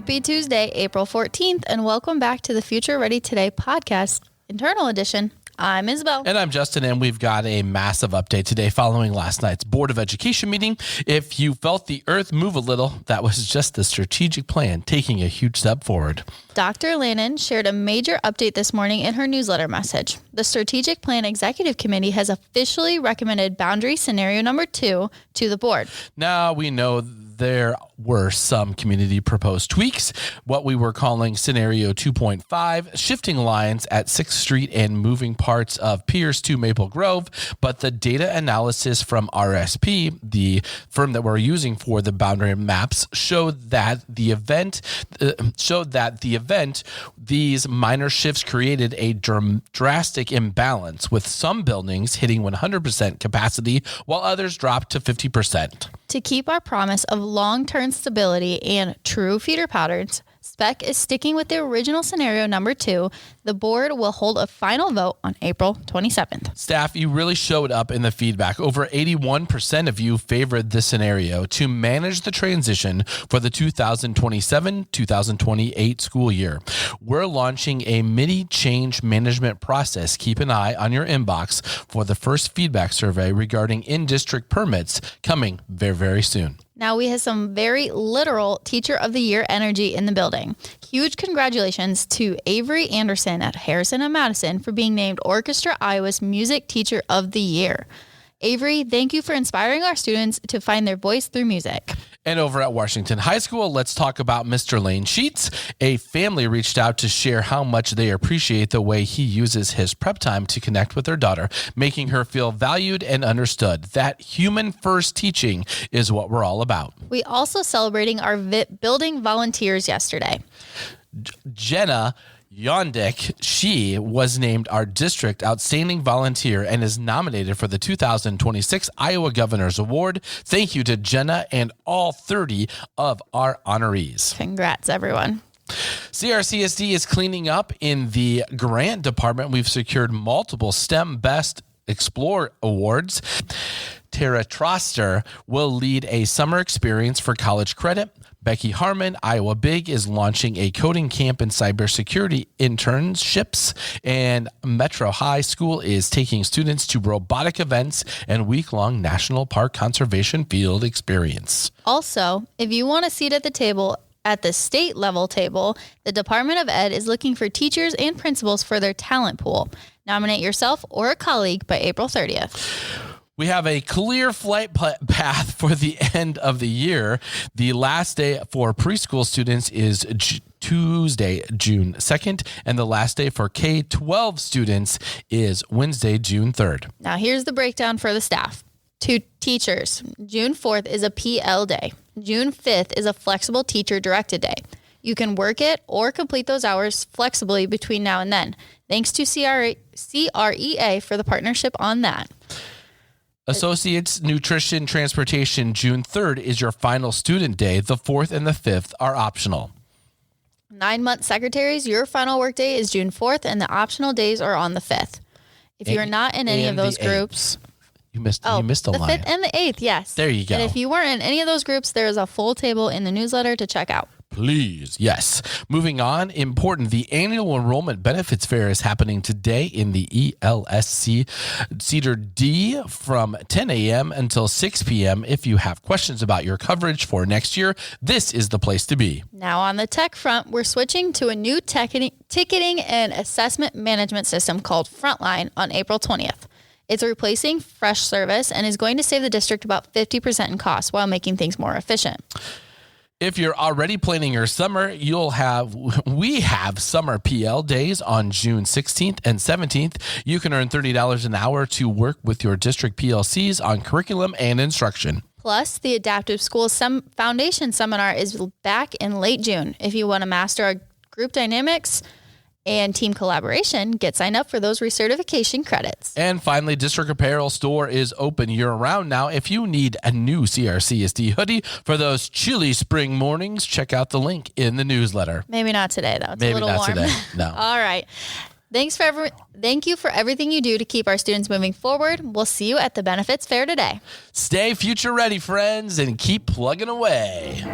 Happy Tuesday, April 14th, and welcome back to the Future Ready Today podcast, internal edition. I'm Isabel. And I'm Justin, and we've got a massive update today following last night's Board of Education meeting. If you felt the earth move a little, that was just the strategic plan taking a huge step forward. Dr. Lannon shared a major update this morning in her newsletter message. The Strategic Plan Executive Committee has officially recommended boundary scenario number 2 to the board. Now we know there were some community proposed tweaks, what we were calling scenario 2.5, shifting lines at 6th Street and moving parts of Pierce to Maple Grove. But the data analysis from RSP, the firm that we're using for the boundary maps, showed that these minor shifts created a drastic imbalance, with some buildings hitting 100% capacity while others dropped to 50%. To keep our promise of long-term stability and true feeder patterns, SPEC is sticking with the original scenario number 2. The board will hold a final vote on April 27th. Staff, you really showed up in the feedback. Over 81% of you favored this scenario to manage the transition for the 2027-2028 school year. We're launching a mini change management process. Keep an eye on your inbox for the first feedback survey regarding in-district permits coming very, very soon. Now we have some very literal Teacher of the Year energy in the building. Huge congratulations to Avery Anderson at Harrison and Madison for being named Orchestra Iowa's Music Teacher of the Year. Avery, thank you for inspiring our students to find their voice through music. And over at Washington High School, let's talk about Mr. Lane Sheets. A family reached out to share how much they appreciate the way he uses his prep time to connect with their daughter, making her feel valued and understood. That human-first teaching is what we're all about. We also celebrating our building volunteers yesterday. Jenna Yondick, she was named our district outstanding volunteer and is nominated for the 2026 Iowa Governor's Award. Thank you to Jenna and all 30 of our honorees. Congrats, everyone. CRCSD is cleaning up in the grant department. We've secured multiple STEM Best Explore Awards. Tara Troster will lead a summer experience for college credit. Becky Harmon, Iowa Big, is launching a coding camp and cybersecurity internships. And Metro High School is taking students to robotic events and week-long National Park Conservation Field experience. Also, if you want a seat at the table, at the state level table, the Department of Ed is looking for teachers and principals for their talent pool. Nominate yourself or a colleague by April 30th. We have a clear flight path for the end of the year. The last day for preschool students is Tuesday, June 2nd, and the last day for K-12 students is Wednesday, June 3rd. Now here's the breakdown for the staff. To teachers, June 4th is a PL day. June 5th is a flexible teacher-directed day. You can work it or complete those hours flexibly between now and then. Thanks to CREA for the partnership on that. Associates Nutrition Transportation, June 3rd is your final student day. The 4th and the 5th are optional. 9-month secretaries, your final workday is June 4th, and the optional days are on the 5th. If you're not in any of those groups... You missed a line. The 5th and the 8th, yes. There you go. And if you weren't in any of those groups, there is a full table in the newsletter to check out. Please. Yes. Moving on, important. The annual enrollment benefits fair is happening today in the ELSC Cedar D from 10 a.m. until 6 p.m. If you have questions about your coverage for next year, this is the place to be. Now on the tech front, we're switching to a new ticketing and assessment management system called Frontline on April 20th. It's replacing Fresh Service and is going to save the district about 50% in costs while making things more efficient. If you're already planning your summer, we have summer PL days on June 16th and 17th. You can earn $30 an hour to work with your district PLCs on curriculum and instruction. Plus, the Adaptive Schools Foundation Seminar is back in late June. If you want to master our group dynamics and team collaboration, get signed up for those recertification credits. And finally, District Apparel Store is open year-round now. If you need a new CRCSD hoodie for those chilly spring mornings, check out the link in the newsletter. Maybe not today, though. It's Maybe a little not warm. Today. No. All right. Thank you for everything you do to keep our students moving forward. We'll see you at the benefits fair today. Stay future ready, friends, and keep plugging away.